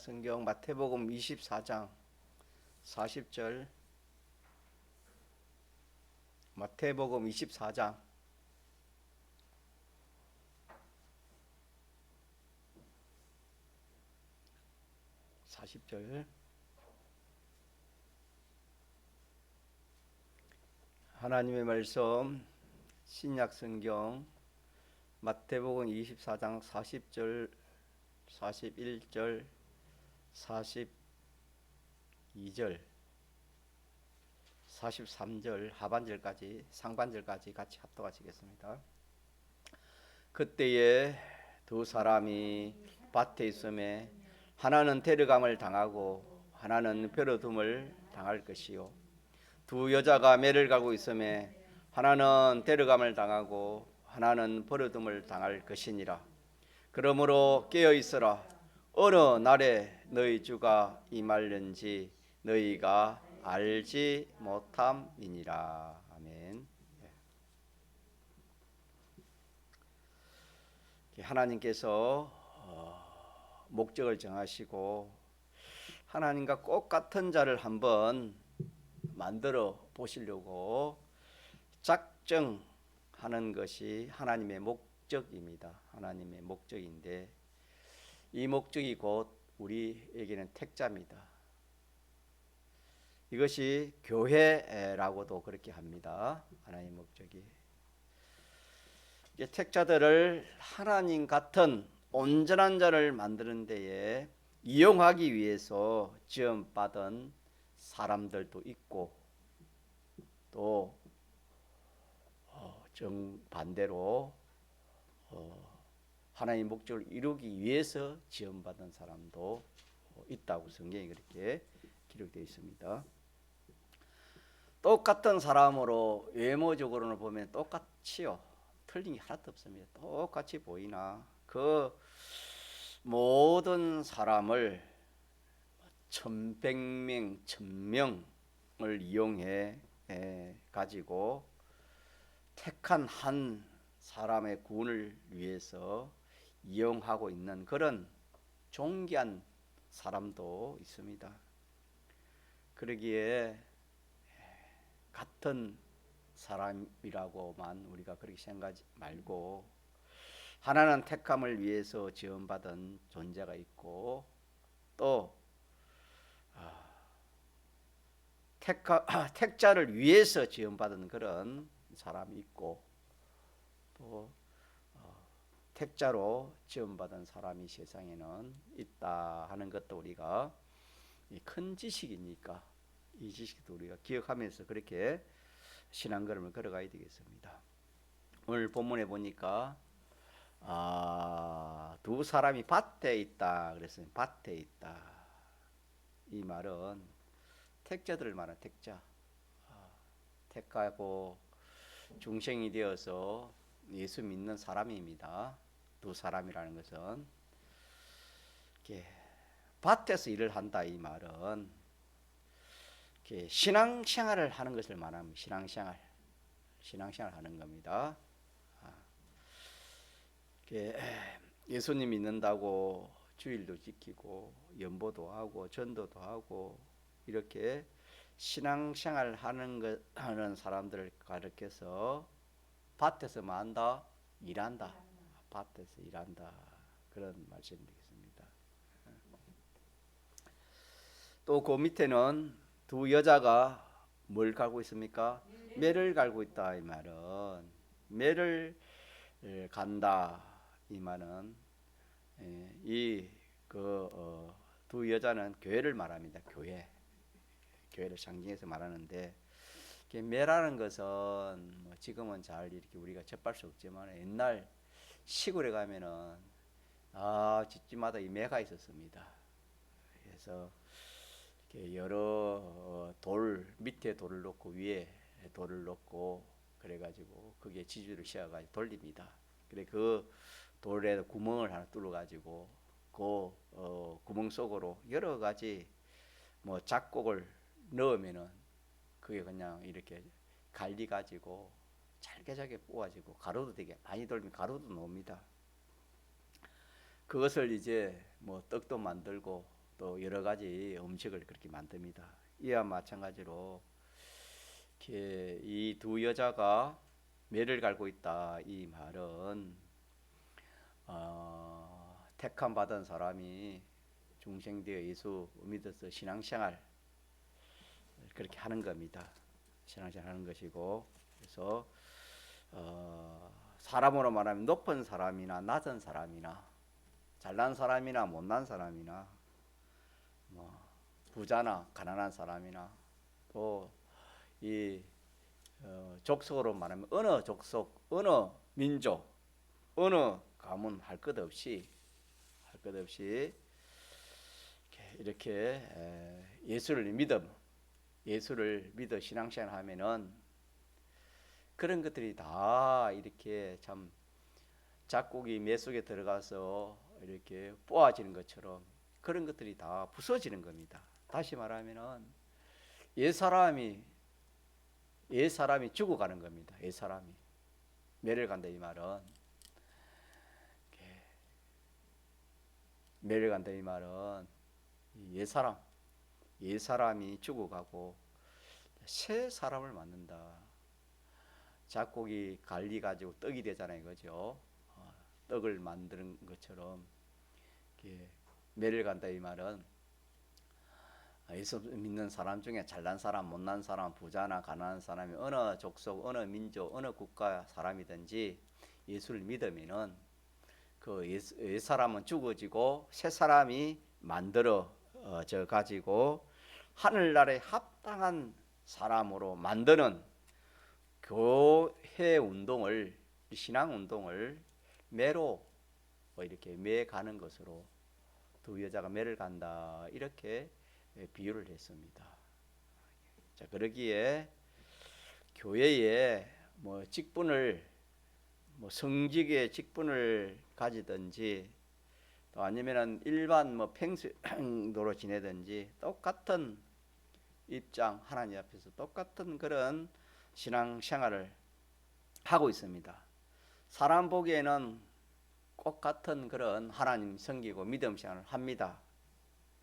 성경 마태복음 24장 40절. 마태복음 24장 40절. 하나님의 말씀 신약 성경 마태복음 24장 40절, 41절, 42절, 43절 하반절까지 상반절까지 같이 합독하시겠습니다. 그때에 두 사람이 밭에 있음에 하나는 데려감을 당하고 하나는 버려둠을 당할 것이요, 두 여자가 매를 가고 있음에 하나는 데려감을 당하고 하나는 버려둠을 당할 것이니라. 그러므로 깨어 있으라. 어느 날에 너희 주가 임할는지 너희가 알지 못함이니라. 아멘. 하나님께서 목적을 정하시고 하나님과 꼭 같은 자를 한번 만들어 보시려고 작정하는 것이 하나님의 목적입니다. 하나님의 목적인데 이 목적이 곧 우리에게는 택자입니다. 이것이 교회라고도 그렇게 합니다. 하나님의 목적이. 택자들을 하나님 같은 온전한 자를 만드는 데에 이용하기 위해서 지음받은 사람들도 있고, 또 정반대로 하나님의 목적을 이루기 위해서 지음받은 사람도 있다고 성경에 그렇게 기록되어 있습니다. 똑같은 사람으로 외모적으로는 보면 똑같이요, 틀린 게 하나도 없습니다. 똑같이 보이나 그 모든 사람을 천백명 천명을 이용해 가지고 택한 한 사람의 구원을 위해서 이용하고 있는 그런 존귀한 사람도 있습니다. 그러기에 같은 사람이라고만 우리가 그렇게 생각하지 말고, 하나는 택함을 위해서 지음받은 존재가 있고, 또 택자를 위해서 지음받은 그런 사람이 있고, 또 택자로 지음받은 사람이 세상에는 있다 하는 것도 우리가 큰 지식이니까 이 지식도 우리가 기억하면서 그렇게 신앙걸음을 걸어가야 되겠습니다. 오늘 본문에 보니까 두 사람이 밭에 있다 그랬어요. 밭에 있다. 이 말은 택자들을 말하는 택자, 택하고 중생이 되어서 예수 믿는 사람입니다. 두 사람이라는 것은 밭에서 일을 한다. 이 말은 신앙생활을 하는 것을 말합니다. 신앙생활 하는 겁니다. 예수님 믿는다고 주일도 지키고 연보도 하고 전도도 하고 이렇게 신앙생활 하는 사람들을 가르쳐서 밭에서 뭐 한다? 일한다. 밭에서 일한다. 그런 말씀이 되겠습니다. 또 그 밑에는 두 여자가 뭘 갈고 있습니까? 매를 갈고 있다. 이 말은 매를 간다. 이 말은 두 여자는 교회를 말합니다. 교회를 상징해서 말하는데, 매라는 것은 뭐 지금은 잘 이렇게 우리가 접할 수 없지만 옛날 시골에 가면은 집집마다 이 매가 있었습니다. 그래서 여러 밑에 돌을 놓고 위에 돌을 놓고 그래가지고 그게 지주를 씌워가지고 돌립니다. 그래 그 돌에 구멍을 하나 뚫어가지고 그 구멍 속으로 여러 가지 뭐 작곡을 넣으면은 그게 그냥 이렇게 갈리 가지고 잘게 뽑아지고 가루도 되게 많이 돌면 가루도 나옵니다. 그것을 이제 뭐 떡도 만들고 또 여러 가지 음식을 그렇게 만듭니다. 이와 마찬가지로 이 두 여자가 매를 갈고 있다. 이 말은 택함 받은 사람이 중생되어 예수 믿어서 신앙생활 그렇게 하는 겁니다. 신앙생활 하는 것이고, 그래서 사람으로 말하면 높은 사람이나 낮은 사람이나 잘난 사람이나 못난 사람이나 뭐 부자나 가난한 사람이나 또 이 족속으로 말하면 어느 족속, 어느 민족, 어느 가문 할 것 없이 이렇게 예수를 믿어 신앙생활 하면은 그런 것들이 다 이렇게 참 작곡이 매 속에 들어가서 이렇게 뽑아지는 것처럼 그런 것들이 다 부서지는 겁니다. 다시 말하면은 옛사람이 죽어가는 겁니다. 옛사람이 매를 간다 이 말은 매를 간다 이 말은 옛사람이 죽어가고 새 사람을 만든다. 작곡이 갈리 가지고 떡이 되잖아요, 그죠? 떡을 만드는 것처럼 매를 간다 이 말은 예수 믿는 사람 중에 잘난 사람, 못난 사람, 부자나 가난한 사람이 어느 족속, 어느 민족, 어느 국가 사람이든지 예수를 믿으면은 그 옛 사람은 죽어지고 새 사람이 만들어져 가지고 하늘나라에 합당한 사람으로 만드는 교회 운동을, 신앙 운동을 매로 이렇게 매 가는 것으로 두 여자가 매를 간다 이렇게 비유를 했습니다. 자, 그러기에 교회에 뭐 직분을 뭐 성직의 직분을 가지든지 또 아니면은 일반 뭐 평도로 지내든지 똑같은 입장, 하나님 앞에서 똑같은 그런 신앙생활을 하고 있습니다. 사람 보기에는 똑같은 그런 하나님 섬기고 믿음 생활을 합니다.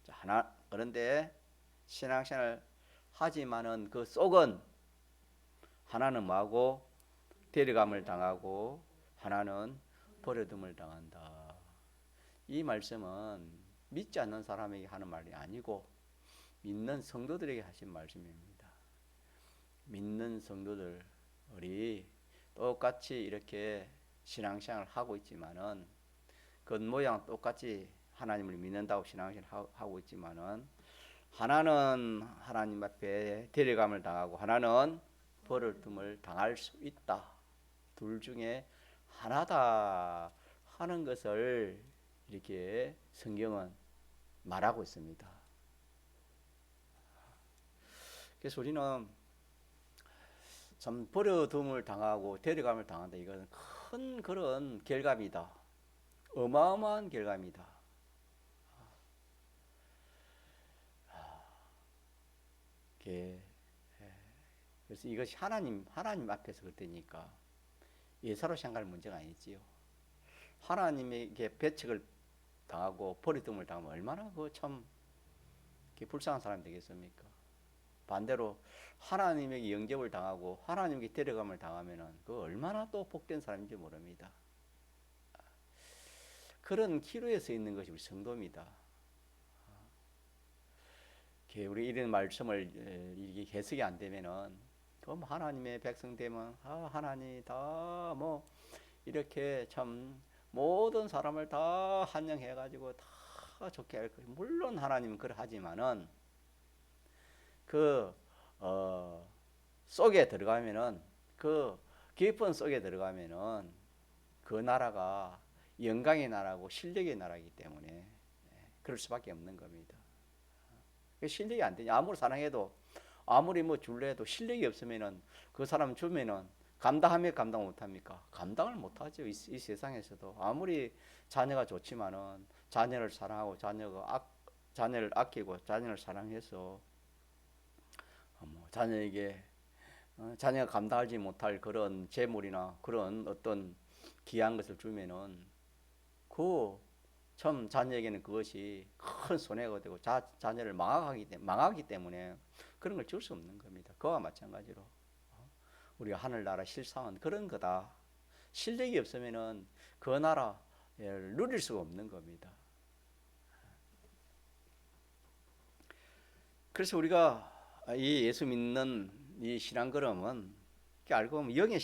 자, 그런데 신앙생활 하지만은 그 속은 하나는 뭐하고 데려감을 당하고 하나는 버려둠을 당한다. 이 말씀은 믿지 않는 사람에게 하는 말이 아니고 믿는 성도들에게 하신 말씀입니다. 믿는 성도들이 똑같이 이렇게 신앙생활을 하고 있지만은 겉모양 똑같이 하나님을 믿는다고 신앙생활을 하고 있지만은 하나는 하나님 앞에 데려감을 당하고 하나는 버려둠을 당할 수 있다. 둘 중에 하나다 하는 것을 이렇게 성경은 말하고 있습니다. 그래서 우리는 참 버려둠을 당하고 데려감을 당한다. 이것은 큰 그런 결과입니다. 어마어마한 결과입니다. 그래서 이것이 하나님 앞에서 그때니까 예사로 생각할 문제가 아니지요. 하나님에게 배척을 당하고 버리둠을 당하면 얼마나 참 불쌍한 사람이 되겠습니까? 반대로 하나님에게 영접을 당하고 하나님께 데려감을 당하면은 그 얼마나 또 복된 사람인지 모릅니다. 그런 기로에 서 있는 것이 우리 성도입니다. 우리 이런 말씀을 이게 해석이 안 되면은 그럼 하나님의 백성 되면 하나님 다 뭐 이렇게 참 모든 사람을 다 환영해 가지고 다 좋게 할 거예요. 물론 하나님은 그러하지만은 그 속에 들어가면은 그 깊은 속에 들어가면은 그 나라가 영광의 나라고 실력의 나라이기 때문에 그럴 수밖에 없는 겁니다. 실력이 안 되냐 아무리 사랑해도 아무리 뭐 줄려 해도 실력이 없으면은 그 사람 주면은 감당하며 감당 못합니까? 감당을 못하죠. 이 세상에서도 아무리 자녀가 좋지만은 자녀를 사랑하고 자녀를 아끼고 자녀를 사랑해서 자녀에게 자녀가 감당하지 못할 그런 재물이나 그런 어떤 귀한 것을 주면은 그 참 자녀에게는 그것이 큰 손해가 되고 자녀를 망하기 때문에 그런 걸 줄 수 없는 겁니다. 그와 마찬가지로 우리가 하늘나라 실상은 그런 거다. 실력이 없으면은 그 나라를 누릴 수가 없는 겁니다. 그래서 우리가 이 예수 믿는 이 신앙걸음은 알고 보면 영의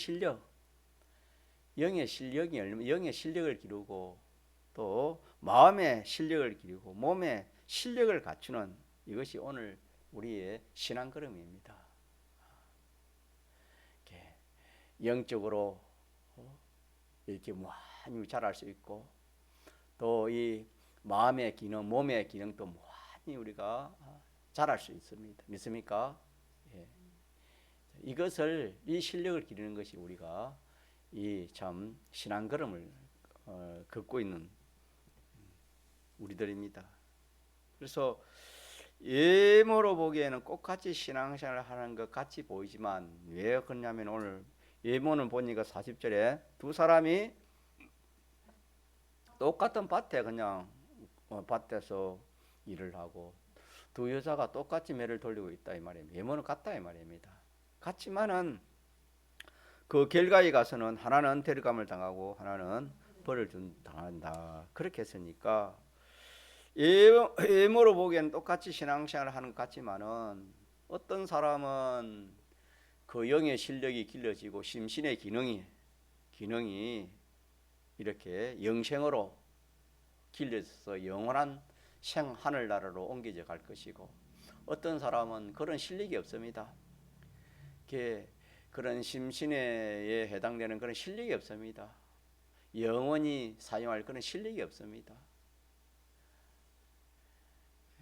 실력을 기르고 또 마음의 실력을 기르고 몸의 실력을 갖추는 이것이 오늘 우리의 신앙걸음입니다. 영적으로 이렇게 많이 자랄 수 있고 또 이 마음의 기능, 몸의 기능도 많이 우리가 자랄 수 있습니다. 믿습니까? 예. 이 실력을 기르는 것이 우리가 이 참 신앙걸음을 걷고 있는 우리들입니다. 그래서 예모로 보기에는 똑같이 신앙생활을 하는 것 같이 보이지만 왜 그러냐면 오늘 예모는 보니까 40절에 두 사람이 똑같은 밭에 그냥 밭에서 일을 하고 두 여자가 똑같이 매를 돌리고 있다 이 말입니다. 예모는 같다 이 말입니다. 같지만은 그 결과에 가서는 하나는 데려감을 당하고 하나는 벌을 당한다. 그렇게 했으니까 예모로 보기에는 똑같이 신앙생활을 하는 것 같지만은 어떤 사람은 그 영의 실력이 길러지고 심신의 기능이 이렇게 영생으로 길러져서 영원한 하늘나라로 옮겨져 갈 것이고 어떤 사람은 그런 실력이 없습니다. 그런 심신에 해당되는 그런 실력이 없습니다. 영원히 사용할 그런 실력이 없습니다.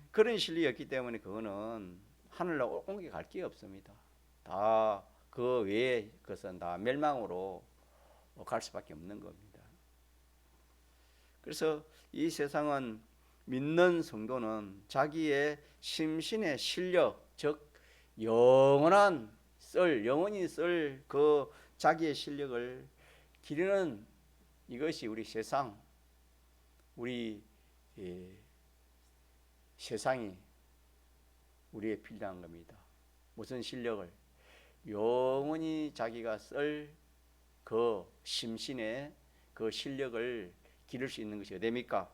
그런 실력이 없기 때문에 그거는 하늘로 옮겨갈 게 없습니다. 다 그 외의 것은 다 멸망으로 갈 수밖에 없는 겁니다. 그래서 이 세상은 믿는 성도는 자기의 심신의 실력, 즉 영원히 쓸 그 자기의 실력을 기르는 이것이 우리 세상이 우리의 필요한 겁니다. 무슨 실력을? 영원히 자기가 쓸 그 심신의 그 실력을 기를 수 있는 것이 어디입니까?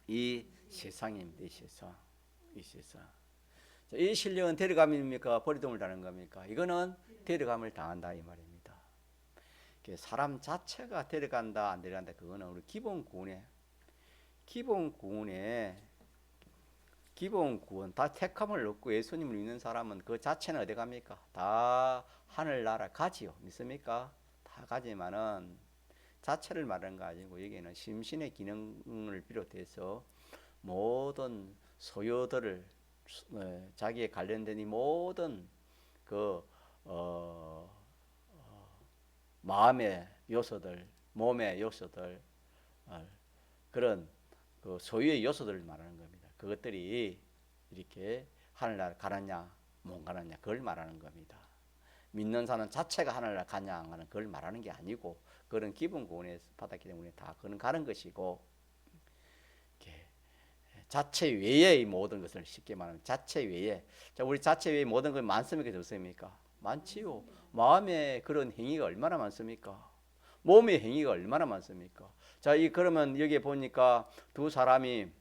이 세상입니다. 이 세상. 이 실력은 데려감입니까? 버리dom을 당하는 겁니까? 이거는 데려감을 당한다 이 말입니다. 사람 자체가 데려간다 안 데려간다 그거는 우리 기본 구원 다 택함을 얻고 예수님을 믿는 사람은 그 자체는 어디 갑니까? 다 하늘나라 가지요. 믿습니까? 다 가지만은 자체를 말하는 거 아니고 여기는 심신의 기능을 비롯해서 모든 소요들을 자기에 관련된 이 모든 그 마음의 요소들, 몸의 요소들 그런 그 소유의 요소들을 말하는 겁니다. 그것들이 이렇게 하늘나라 가느냐 못 가느냐 그걸 말하는 겁니다. 믿는 사람 자체가 하늘나라 가냐 안 가냐 그걸 말하는 게 아니고 그런 기본 구원에 받았기 때문에 다 그는 가는 것이고 자체 외의 모든 것을 쉽게 말하면 자체 외에 자 우리 자체 외의 모든 것 많습니까 없습니까? 많지요. 마음의 그런 행위가 얼마나 많습니까? 몸의 행위가 얼마나 많습니까? 자, 그러면 여기에 보니까 두 사람이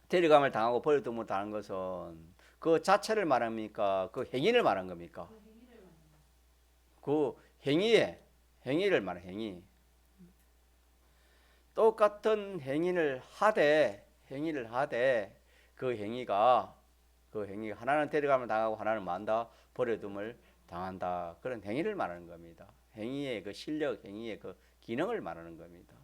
데려감을 당하고 버려둠을 당한 것은 그 자체를 말합니까? 그 행위를 말한 겁니까? 그 행위를 말해 행위. 똑같은 행위를 하되 그 행위가 하나는 데려감을 당하고 하나는 만다 버려둠을 당한다. 그런 행위를 말하는 겁니다. 행위의 그 실력, 행위의 그 기능을 말하는 겁니다.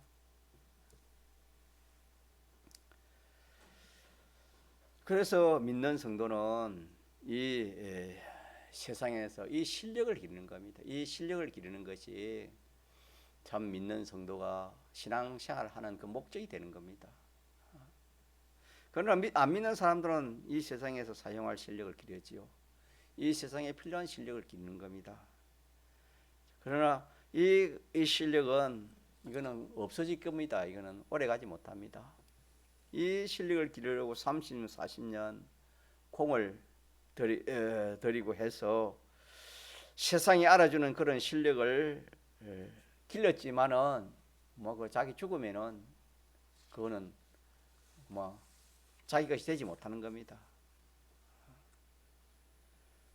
그래서 믿는 성도는 이 세상에서 이 실력을 기르는 겁니다. 이 실력을 기르는 것이 참 믿는 성도가 신앙생활을 하는 그 목적이 되는 겁니다. 그러나 안 믿는 사람들은 이 세상에서 사용할 실력을 기르지요. 이 세상에 필요한 실력을 기르는 겁니다. 그러나 이 실력은 이거는 없어질 겁니다. 이거는 오래가지 못합니다. 이 실력을 기르려고 30년, 40년 공을 들이고 해서 세상이 알아주는 그런 실력을 길렀지만은 뭐 그 자기 죽으면은 그거는 뭐 자기 것이 되지 못하는 겁니다.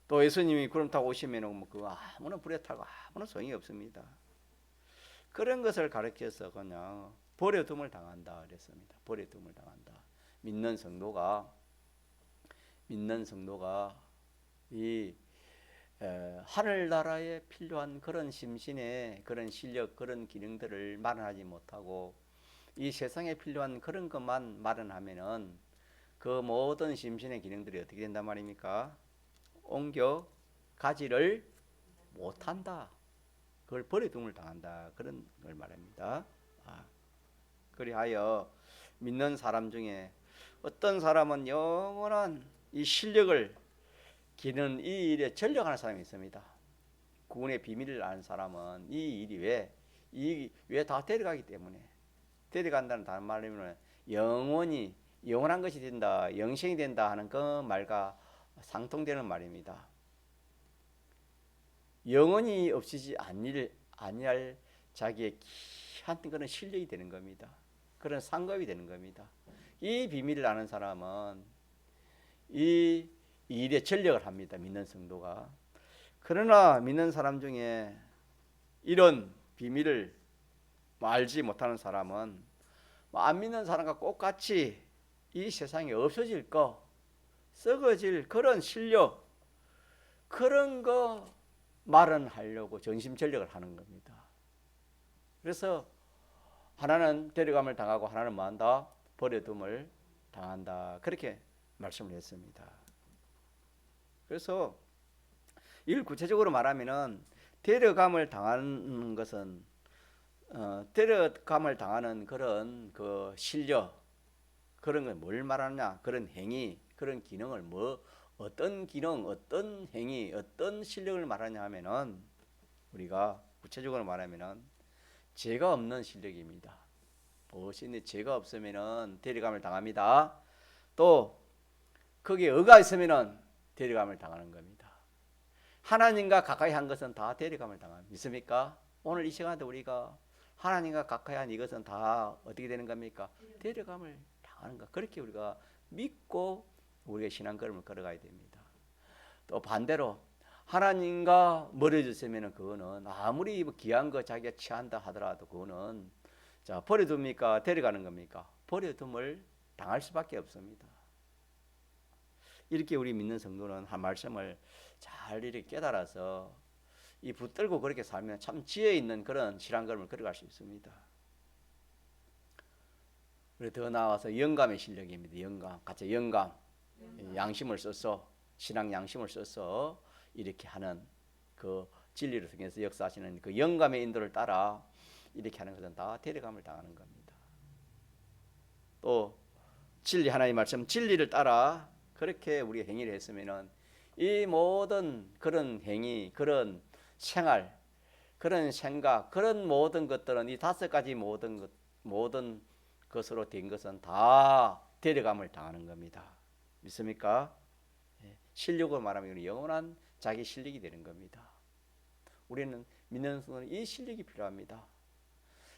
또 예수님이 구름 타고 오시면은 뭐 그거 아무나 불에 타고 아무나 소용이 없습니다. 그런 것을 가르쳐서 그냥 버려둠을 당한다 그랬습니다. 버려둠을 당한다. 믿는 성도가 이 하늘나라에 필요한 그런 심신의 그런 실력, 그런 기능들을 마련하지 못하고 이 세상에 필요한 그런 것만 마련하면은 그 모든 심신의 기능들이 어떻게 된단 말입니까? 옮겨 가지를 못한다. 그걸 버려둠을 당한다. 그런 걸 말합니다. 그리하여 믿는 사람 중에 어떤 사람은 영원한 이 실력을 기르는 이 일에 전력하는 사람이 있습니다. 구원의 비밀을 아는 사람은 이 일이 왜 다 데려가기 때문에, 데려간다는 다른 말이면 영원한 것이 된다, 영생이 된다 하는 그 말과 상통되는 말입니다. 영원히 없이지 아니할 자기의 귀한 그런 실력이 되는 겁니다. 그런 상급이 되는 겁니다. 이 비밀을 아는 사람은 이 일에 전력을 합니다. 믿는 성도가. 그러나 믿는 사람 중에 이런 비밀을 알지 못하는 사람은 안 믿는 사람과 똑같이 이 세상에 없어질 거, 썩어질 그런 실력, 그런 거 마련하려고 전심전력을 하는 겁니다. 그래서 하나는 데려감을 당하고 하나는 뭐한다? 버려둠을 당한다. 그렇게 말씀을 했습니다. 그래서 이를 구체적으로 말하면은 데려감을 당하는 것은 데려감을 당하는 그런 그 실력, 그런 걸 뭘 말하느냐? 그런 행위, 그런 기능을 어떤 기능, 어떤 행위, 어떤 실력을 말하냐 하면은 우리가 구체적으로 말하면은 죄가 없는 실력입니다. 무엇이 죄가 없으면은 데려감을 당합니다. 또 거기에 의가 있으면은 데려감을 당하는 겁니다. 하나님과 가까이 한 것은 다 데려감을 당합니다. 믿습니까? 오늘 이 시간에 우리가 하나님과 가까이 한 이것은 다 어떻게 되는 겁니까? 데려감을 당하는 것. 그렇게 우리가 믿고 우리의 신앙걸음을 걸어가야 됩니다. 또 반대로 하나님과 멀어졌으면 그거는 아무리 귀한 거 자기가 취한다 하더라도 그거는 자 버려둡니까? 데려가는 겁니까? 버려둠을 당할 수밖에 없습니다. 이렇게 우리 믿는 성도는 한 말씀을 잘 이렇게 깨달아서 이 붙들고 그렇게 살면 참 지혜 있는 그런 신앙걸음을 걸어갈 수 있습니다. 그리고 더 나아가서 영감의 실력입니다. 영감, 같이 영감. 양심을 써서 신앙 양심을 써서 이렇게 하는 그 진리를 통해서 역사하시는 그 영감의 인도를 따라 이렇게 하는 것은 다 데려감을 당하는 겁니다. 또 진리 하나님 말씀 진리를 따라 그렇게 우리가 행위를 했으면은 이 모든 그런 행위, 그런 생활, 그런 생각, 그런 모든 것들은 이 5가지 모든 것으로 된 것은 다 데려감을 당하는 겁니다. 믿습니까? 실력으로 말하면 영원한 자기 실력이 되는 겁니다. 우리는 믿는 순간 이 실력이 필요합니다.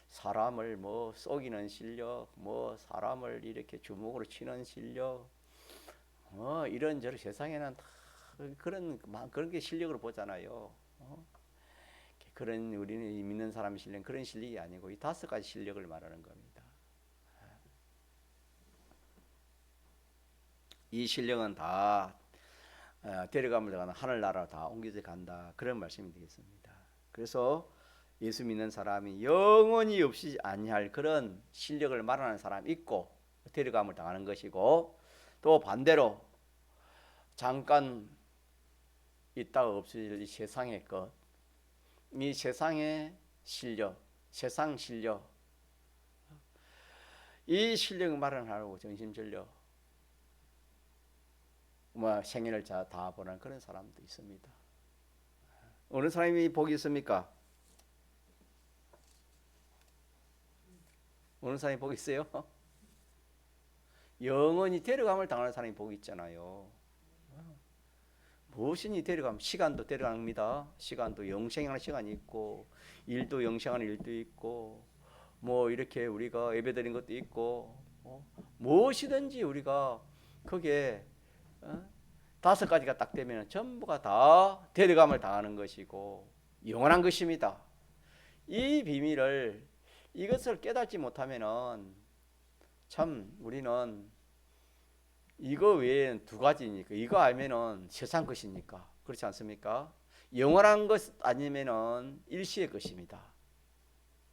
사람을 뭐 속이는 실력, 뭐 사람을 이렇게 주먹으로 치는 실력, 이런저런 세상에는 다 그런 게 실력으로 보잖아요. 그런 우리는 믿는 사람의 실력 그런 실력이 아니고 이 5가지 실력을 말하는 겁니다. 이 실력은 다 데려감을 당하는 하늘나라로 다 옮겨져 간다. 그런 말씀이 되겠습니다. 그래서 예수 믿는 사람이 영원히 없이 아니할 그런 실력을 말하는 사람이 있고 데려감을 당하는 것이고 또 반대로 잠깐 있다가 없어질 이 세상의 것, 이 세상의 실력, 세상 실력, 이 실력을 마련하려고 정신전력 생애를 다 보는 그런 사람도 있습니다. 어느 사람이 복이 있습니까? 어느 사람이 복이 있어요? 영원히 데려감을 당하는 사람이 복이 있잖아요. 무엇이니 데려가면 시간도 데려갑니다. 시간도 영생하는 시간이 있고 일도 영생하는 일도 있고 뭐 이렇게 우리가 예배드린 것도 있고 무엇이든지 우리가 거기에 다섯 가지가 딱 되면 전부가 다 데려감을 당하는 것이고 영원한 것입니다. 이 비밀을 이것을 깨닫지 못하면은 참 우리는 이거 외에는 두 가지니까 이거 알면은 세상 것이니까 그렇지 않습니까? 영원한 것 아니면은 일시의 것입니다.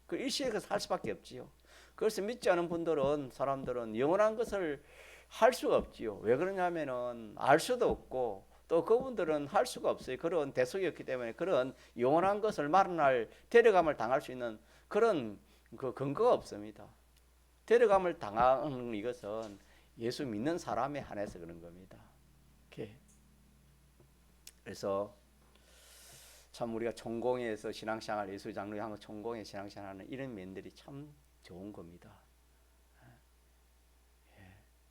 그 일시의 것을 할 수밖에 없지요. 그래서 믿지 않은 분들은 사람들은 영원한 것을 할 수가 없지요. 왜 그러냐면은 알 수도 없고 또 그분들은 할 수가 없어요. 그런 대속이 없기 때문에 그런 영원한 것을 말할 데려감을 당할 수 있는 그런 그 근거가 없습니다. 데려감을 당하는 이것은 예수 믿는 사람에 한해서 그런 겁니다. 이렇게. 그래서 참 우리가 천공에서 신앙생활 예수 장로 향후 천공에 신앙생활하는 이런 면들이 참 좋은 겁니다.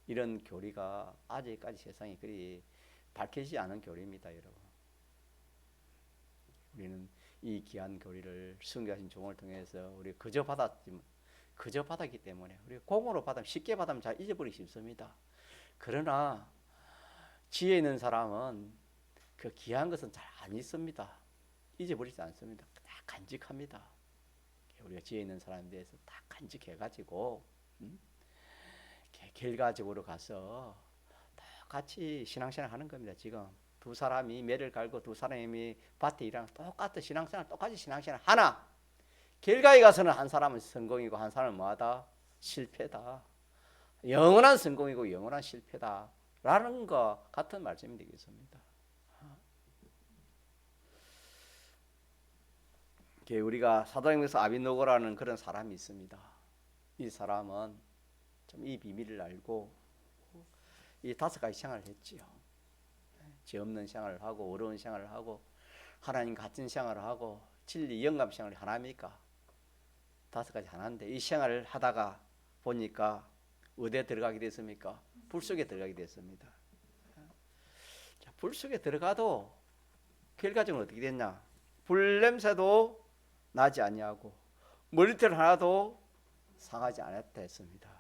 이런 교리가 아직까지 세상에 그리 밝혀지지 않은 교리입니다, 여러분. 우리는 이 귀한 교리를 순교하신 종을 통해서 우리 그저 받았기 때문에 우리 공으로 받으면 쉽게 받으면 잘 잊어버리기 쉽습니다. 그러나 지혜 있는 사람은 그 귀한 것은 잘 안 잊습니다. 잊어버리지 않습니다. 다 간직합니다. 우리가 지혜 있는 사람에 대해서 다 간직해가지고 결과적으로 가서 똑같이 신앙생활 하는 겁니다. 지금 두 사람이 매를 갈고 두 사람이 밭에 일하는 똑같은 신앙생활, 똑같이 신앙생활 하나 결과에 가서는 한 사람은 성공이고 한 사람은 뭐하다? 실패다. 영원한 성공이고 영원한 실패다 라는 것 같은 말씀이 되겠습니다. 우리가 사도행전에서 아비노고라는 그런 사람이 있습니다. 이 사람은 좀 이 비밀을 알고 이 다섯 가지 생활을 했지요. 죄 없는 생활을 하고 어려운 생활을 하고 하나님 같은 생활을 하고 진리 영감 생활이 하나입니까? 다섯 가지 하나인데 이 생활을 하다가 보니까 어디에 들어가게 됐습니까? 불 속에 들어가게 됐습니다. 자, 불 속에 들어가도 결과적으로 어떻게 됐냐? 불 냄새도 나지 아니하고 머리털 하나도 상하지 않았다 했습니다.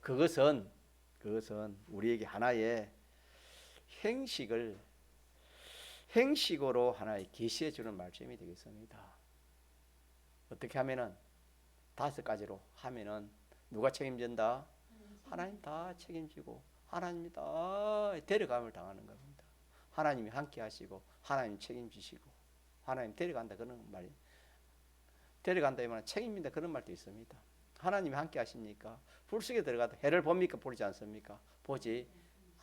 그것은 우리에게 하나의 행식으로 하나의 계시해 주는 말씀이 되겠습니다. 어떻게 하면은 다섯 가지로 하면은 누가 책임진다? 하나님 다 책임지고 하나님이 다 데려감을 당하는 겁니다. 하나님이 함께 하시고 하나님 책임지시고 하나님 데려간다 그런 말이 데려간다면 책임진다 그런 말도 있습니다. 하나님이 함께 하십니까? 불 속에 들어가도 해를 봅니까? 보지 않습니까? 보지.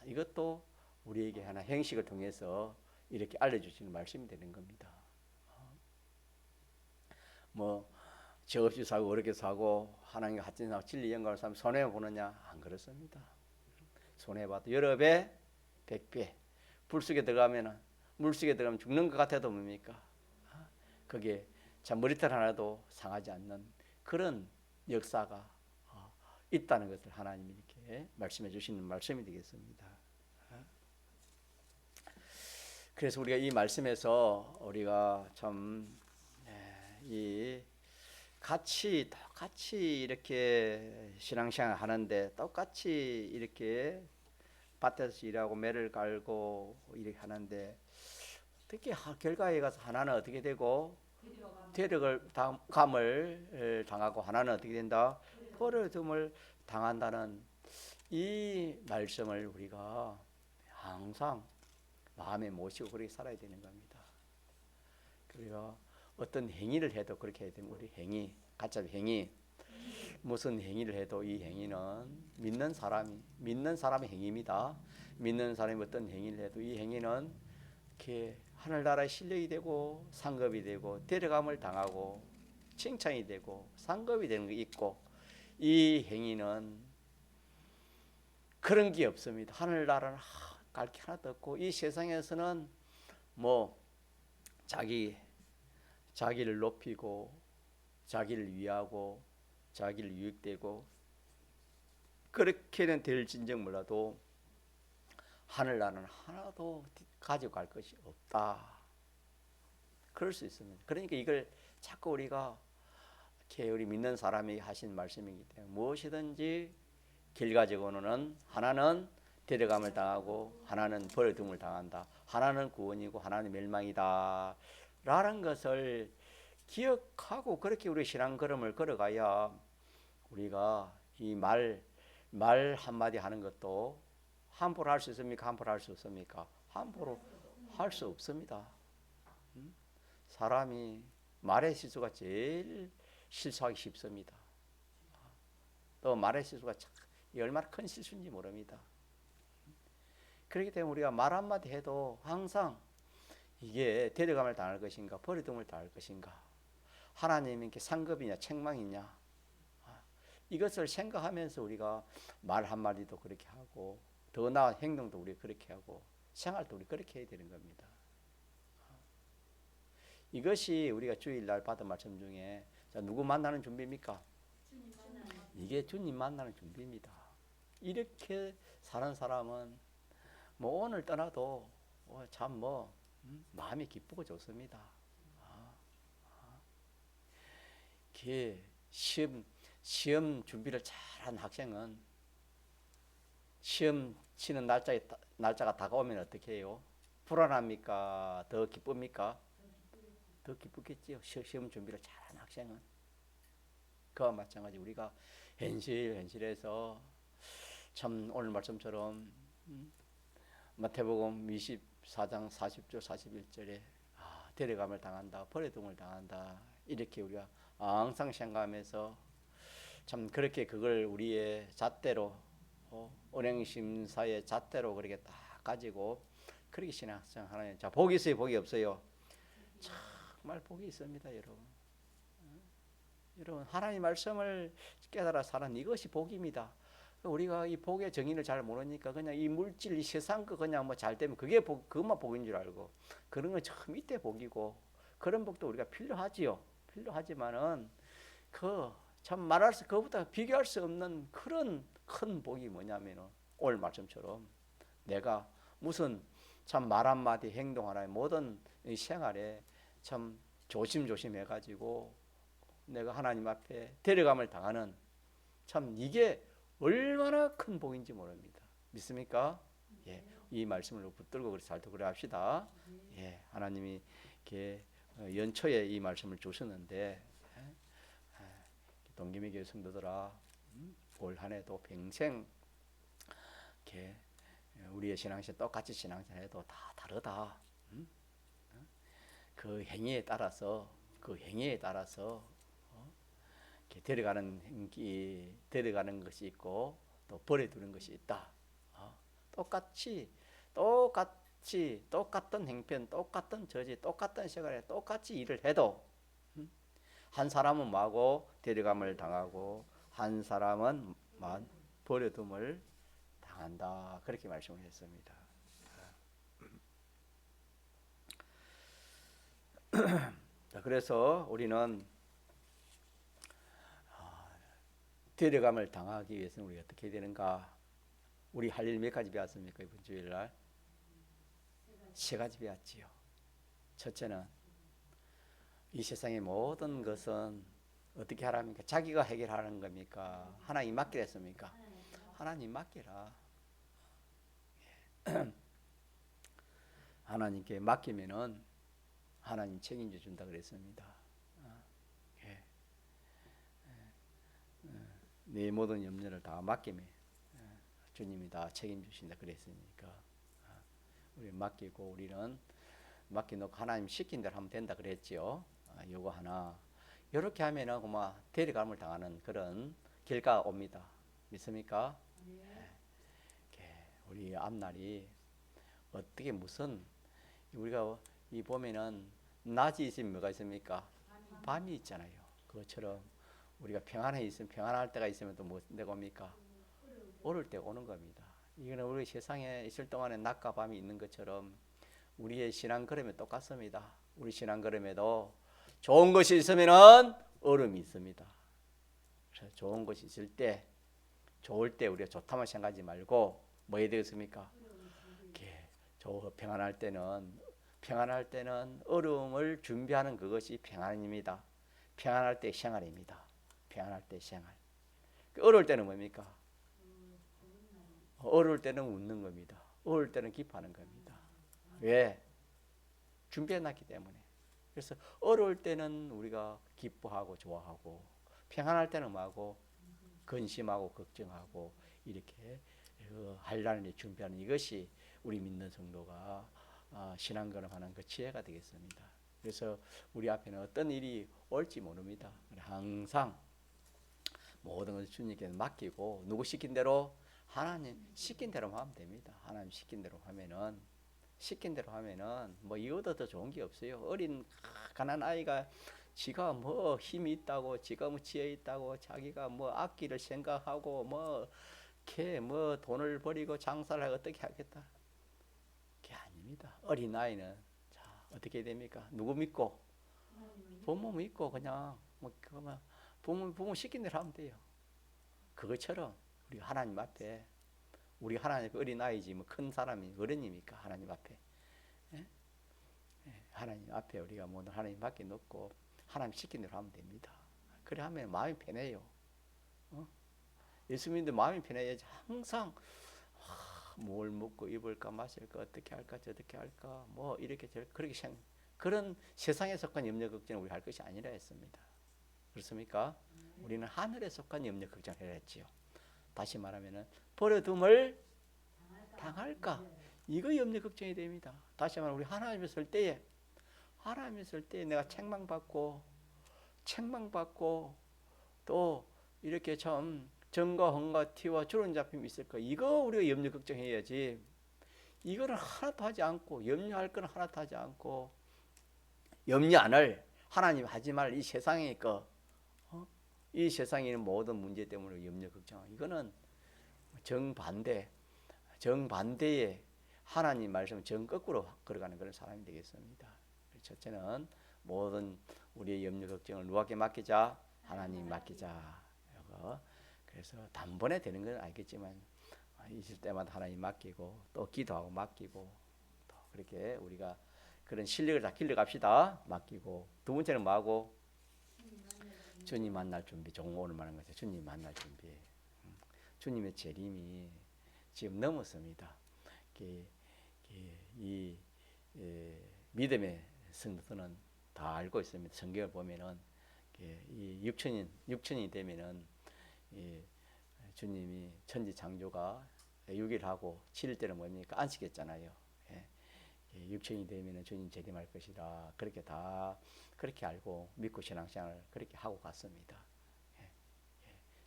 이것도 우리에게 하나 행식을 통해서 이렇게 알려주시는 말씀이 되는 겁니다. 뭐 죄 없이 살고 어렵게 살고 하나님과 같이 살고 진리 영광을 살면 손해 보느냐? 안 그렇습니다. 손해 봐도 여러 배, 100배. 불 속에 들어가면 물 속에 들어가면 죽는 것 같아도 뭡니까? 그게 참 머리털 하나도 상하지 않는 그런 역사가 있다는 것을 하나님이 이렇게 말씀해 주시는 말씀이 되겠습니다. 그래서 우리가 이 말씀에서 우리가 참 이 똑같이 이렇게 신앙생활 하는데 똑같이 이렇게 밭에서 일하고 매를 갈고 이렇게 하는데 어떻게 결과에 가서 하나는 어떻게 되고 데려감을 당하고 하나는 어떻게 된다? 버려둠을 당한다는 이 말씀을 우리가 항상 마음에 모시고 그렇게 살아야 되는 겁니다. 우리가 어떤 행위를 해도 그렇게 해야 됩니다. 우리 행위, 가짜 행위, 무슨 행위를 해도 이 행위는 믿는 사람의 행위입니다. 믿는 사람이 어떤 행위를 해도 이 행위는 이렇게 하늘나라의 실력이 되고 상급이 되고 데려감을 당하고 칭찬이 되고 상급이 되는 게 있고 이 행위는 그런 게 없습니다. 하늘나라는 갈 게 하나도 없고 이 세상에서는 뭐 자기를 높이고 자기를 위하고 자기를 유익되고 그렇게는 될진정 몰라도 하늘나라는 하나도 가지고 갈 것이 없다. 그럴 수 있습니다. 그러니까 이걸 자꾸 우리가 우리 믿는 사람이 하신 말씀이기 때문에 무엇이든지 길 가지고는 하나는 데려감을 당하고 하나는 버려둠을 당한다. 하나는 구원이고 하나는 멸망이다. 라는 것을 기억하고 그렇게 우리 신앙 걸음을 걸어가야 우리가 이 말 한마디 하는 것도 함부로 할 수 있습니까? 함부로 할 수 없습니까? 함부로 할 수 없습니다. 사람이 말의 실수가 제일 실수하기 쉽습니다. 또 말의 실수가 얼마나 큰 실수인지 모릅니다. 그렇기 때문에 우리가 말 한마디 해도 항상 이게 데려감을 당할 것인가 버려둠을 당할 것인가 하나님께 상급이냐 책망이냐 이것을 생각하면서 우리가 말 한마디도 그렇게 하고 더 나은 행동도 우리 그렇게 하고 생활도 우리 그렇게 해야 되는 겁니다. 이것이 우리가 주일날 받은 말씀 중에 누구 만나는 준비입니까? 이게 주님 만나는 준비입니다. 이렇게 사는 사람은 뭐 오늘 떠나도 참 마음이 기쁘고 좋습니다. 시험 준비를 잘한 학생은 시험 치는 날짜가 다가오면 어떻게 해요? 불안합니까? 더 기쁩니까? 더 기쁘겠지요. 시험 준비를 잘한 학생은. 그와 마찬가지 우리가 현실에서 참 오늘 말씀처럼 마태복음 24장 40절 41절에 데려감을 당한다 버려둠을 당한다 이렇게 우리가 항상 생각하면서 참 그렇게 그걸 우리의 잣대로 은행심사의 잣대로 그렇게 딱 가지고 그렇게 신앙생활하는 자 복이 있어요 복이 없어요? 정말 복이 있습니다 여러분. 여러분 하나님 말씀을 깨달아 사는 이것이 복입니다. 우리가 이 복의 정의를 잘 모르니까 그냥 이 물질 이 세상 거 그냥 뭐 잘 되면 그것만 복인 줄 알고 그런 건 참 이때 복이고 그런 복도 우리가 필요하지요. 필요하지만은 참 말할 수 그것보다 비교할 수 없는 그런 큰 복이 뭐냐면은 오늘 말씀처럼 내가 무슨 참 말 한마디 행동 하나의 모든 생활에 참 조심조심 해가지고 내가 하나님 앞에 데려감을 당하는 참 이게 얼마나 큰 복인지 모릅니다. 믿습니까? 예, 이 말씀을 붙들고 잘 듣고 합시다. 예, 하나님이 이렇게 연초에 이 말씀을 주셨는데 동기미 교회 성도들아 올 한해도 평생 이렇게 우리의 신앙생활 똑같이 신앙생활해도 다 다르다. 그 행위에 따라서 데려가는 것이 있고 또 버려두는 것이 있다. 똑같은 행편, 똑같은 저지, 똑같은 시간에 똑같이 일을 해도 한 사람은 뭐하고 데려감을 당하고 한 사람은 버려둠을 당한다. 그렇게 말씀을 했습니다. 그래서 우리는 데려감을 당하기 위해서는 우리가 어떻게 해야 되는가? 우리 할 일 몇 가지 배웠습니까? 이번 주일날? 3가지 배웠지요. 첫째는 이 세상의 모든 것은 어떻게 하랍니까? 자기가 해결하는 겁니까? 하나님 맡기라 했습니까? 하나님 맡기라. 하나님께 맡기면은 하나님 책임져 준다 그랬습니다. 내 모든 염려를 다 맡기면 주님이 다 책임주신다 그랬으니까 우리 맡기고 우리는 맡겨놓고 하나님 시킨 대로 하면 된다 그랬지요. 요거 하나 이렇게 하면은 그만 데려감을 당하는 그런 결과가 옵니다. 믿습니까? 우리 앞날이 어떻게 무슨 우리가 이 보면은 낮이 있으면 뭐가 있습니까? 밤이 있잖아요. 그것처럼 우리가 평안할 때가 있으면 또 뭐 내가 옵니까? 어려울 때 오는 겁니다. 이거는 우리 세상에 있을 동안에 낮과 밤이 있는 것처럼 우리의 신앙 걸음에 똑같습니다. 우리 신앙 걸음에도 좋은 것이 있으면은 어려움이 있습니다. 그래서 좋은 것이 있을 때, 좋을 때 우리가 좋다만 생각하지 말고 뭐 해야 되겠습니까? 이렇게 평안할 때는 어려움을 준비하는 그것이 평안입니다. 평안할 때 생활입니다. 평안할 때 생활. 어려울 때는 뭡니까? 어려울 때는 웃는 겁니다. 어려울 때는 기뻐하는 겁니다. 왜? 준비해놨기 때문에. 그래서 어려울 때는 우리가 기뻐하고 좋아하고, 평안할 때는 뭐하고 근심하고 걱정하고 이렇게 한란을 준비하는 이것이 우리 믿는 성도가 신앙생활하는 그 지혜가 되겠습니다. 그래서 우리 앞에는 어떤 일이 올지 모릅니다. 항상 모든 것을 주님께 맡기고 누구 시킨 대로 하나님 시킨 대로 하면 됩니다. 하나님 시킨 대로 하면은 뭐 이거보다 더 좋은 게 없어요. 어린 가난 아이가 지가 뭐 힘이 있다고, 지가 뭐 지혜 있다고, 자기가 뭐 악기를 생각하고 뭐 돈을 버리고 장사를 하고 어떻게 하겠다? 그게 아닙니다. 어린 아이는 자 어떻게 됩니까? 누구 믿고? 부모 믿고 그냥 뭐 그만 부모 시킨 대로 하면 돼요. 그것처럼 우리 하나님 앞에 우리 하나님 어린 아이지 뭐 큰 사람이 어른입니까? 하나님 앞에 하나님 앞에 우리가 모든 하나님 밖에 놓고 하나님 시킨 대로 하면 됩니다. 그래 하면 마음이 편해요. 예수 믿는데 마음이 편해야지. 항상 뭘 먹고 입을까 마실까 어떻게 할까 저렇게 할까 뭐 이렇게 그렇게 그런 세상에 속한 염려 걱정을 우리 할 것이 아니라 했습니다. 그렇습니까? 우리는 하늘에 속한 염려 걱정을 해야 했지요. 다시 말하면은 버려둠을 당할까 이거 염려 걱정이 됩니다. 다시 말하면 우리 하나님을 설 때에 내가 책망받고 또 이렇게 참 정과 헌과 티와 주름 잡힘이 있을까 이거 우리가 염려 걱정해야지. 이거는 하나도 하지 않고 염려할 건 하나도 하지 않고 염려 안 할 하나님 하지 말 이 세상의 이 세상에 있는 모든 문제 때문에 염려 걱정 이거는 정반대의 하나님 말씀 정거꾸로 걸어가는 그런 사람이 되겠습니다. 첫째는 모든 우리의 염려 걱정을 누구에게 맡기자? 하나님 맡기자. 그래서 단번에 되는 건 알겠지만 있을 때마다 하나님 맡기고 또 기도하고 맡기고 또 그렇게 우리가 그런 실력을 다 길러갑시다. 맡기고 두 번째는 뭐하고? 주님 만날 준비. 오늘 말한 것처럼 주님 만날 준비. 주님의 재림이 지금 넘었습니다. 이 믿음의 성도들은 다 알고 있습니다. 성경을 보면은 이 육천이 되면은 주님이 천지 창조가 6일 하고 7일 때는 뭡니까? 안식했잖아요. 육천이 되면은 주님 재림할 것이다. 그렇게 알고 믿고 신앙생활을 그렇게 하고 갔습니다.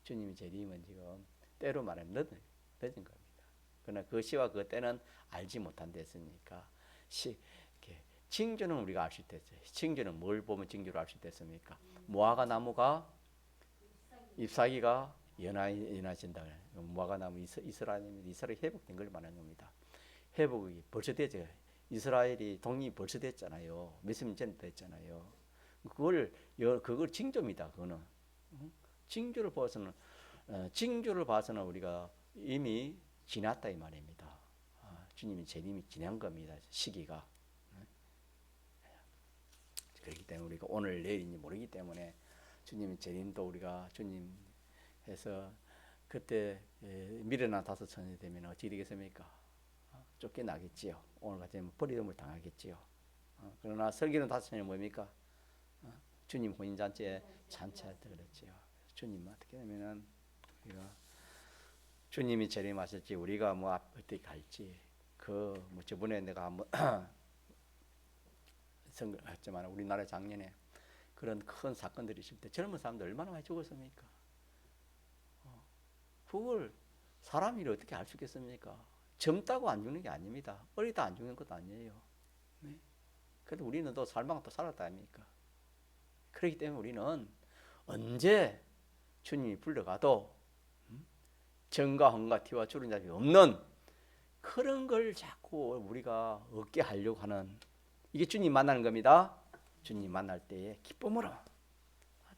주님의 재림은 지금 때로 말하면 늦은 겁니다. 그러나 그 시와 그 때는 알지 못한다 했으니까 징조는 우리가 알 수 있댔어요. 징조는 뭘 보면 징조를 알 수 있댔습니까? 무화과 나무가 잎사귀가 연해진다. 무화과 나무 이스라엘이 회복된 걸 말하는 겁니다. 회복이 벌써 됐죠. 이스라엘이 독립이 벌써 됐잖아요. 몇십 년 전에 됐잖아요. 그걸 징조입니다. 그거는 징조를 봐서는 우리가 이미 지났다 이 말입니다. 주님이 재림이 지난 겁니다. 시기가. 그렇기 때문에 우리가 오늘 내일인지 모르기 때문에 주님의 재림도 우리가 주님 해서 그때 미련한 다섯천이 되면 어찌 되겠습니까? 쫓겨나겠지요. 오늘같이 버리움을 당하겠지요. 그러나 슬기로운 다섯천이 뭡니까? 주님 혼인잔치에 잔치할 때 그랬지요. 주님 어떻게 되면은 우리가 주님이 재림하실지 우리가 뭐 어떻게 갈지 뭐 저번에 내가 한번 선거했지만 우리나라 작년에 그런 큰 사건들이 있을 때 젊은 사람들 얼마나 많이 죽었습니까? 그걸 사람이 어떻게 알 수 있겠습니까? 젊다고 안 죽는 게 아닙니다. 어리다 안 죽는 것도 아니에요. 네? 그래도 우리는 또 살망 또 살았다 아닙니까? 그렇기 때문에 우리는 언제 주님이 불러가도 정과 헌과 티와 주름 잡이 없는 그런 걸 자꾸 우리가 얻게 하려고 하는 이게 주님 만나는 겁니다. 주님 만날 때에 기쁨으로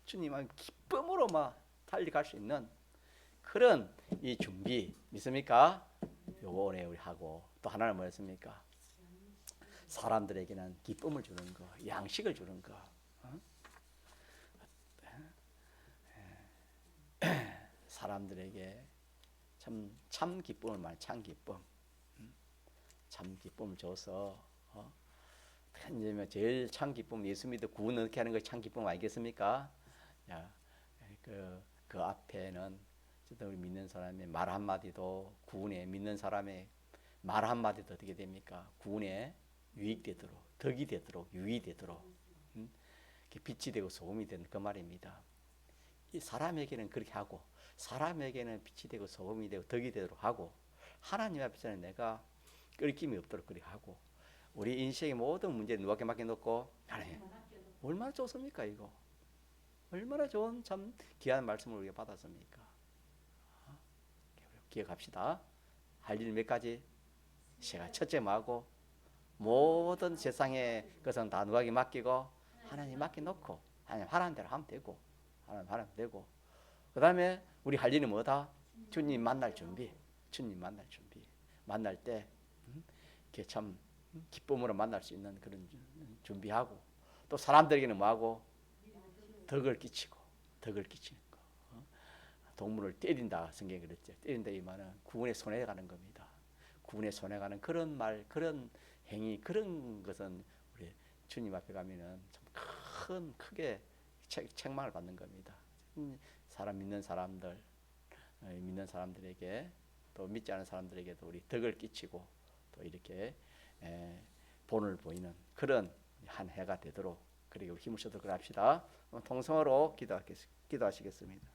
주님 기쁨으로 막 달리 갈 수 있는 그런 이 준비 믿습니까? 요거 오늘 우리 하고 또 하나는 뭐였습니까? 사람들에게는 기쁨을 주는 거, 양식을 주는 거. 사람들에게 참 기쁨을 말, 참 기쁨, 참 기쁨을 줘서 이제 제일 참 기쁨 예수 믿어 구원 얻게 하는 거 참 기쁨 아니겠습니까? 야, 그 앞에는 우리 믿는 사람의 말 한마디도 구원에 믿는 사람의 말 한마디도 어떻게 됩니까? 구원에 유익되도록 덕이 되도록 유익이 되도록 빛이 되고 소금이 되는 그 말입니다. 이 사람에게는 그렇게 하고 사람에게는 빛이 되고 소금이 되고 덕이 되도록 하고 하나님 앞에서는 내가 끓김이 없도록 그렇게 하고 우리 인생의 모든 문제를 누구에게 맡겨놓고 하나님 얼마나 좋습니까 이거 얼마나 좋은 참 귀한 말씀을 우리가 받았습니까? 기억합시다. 할 일 몇 가지 제가 첫째 뭐하고 모든 세상의 것은 다 누구에게 맡기고 하나님 맡겨놓고 하나님 하라는 대로 하면 되고 하나님 하라면 되고 그 다음에 우리 할 일은 뭐다? 주님 만날 준비 주님 만날 준비 만날 때 이렇게 참 기쁨으로 만날 수 있는 그런 준비하고 또 사람들에게는 뭐하고 덕을 끼치고 덕을 끼치는 거 동물을 때린다 성경에 그랬죠. 때린다 이 말은 구원에 손해가는 겁니다. 구원에 손해가는 그런 말 그런 행위 그런 것은 우리 주님 앞에 가면은 참 크게 책망을 받는 겁니다. 사람 믿는 사람들에게 또 믿지 않은 사람들에게도 우리 덕을 끼치고 또 이렇게 본을 보이는 그런 한 해가 되도록 그리고 힘을 써도록 합시다. 통성으로 기도하시겠습니다.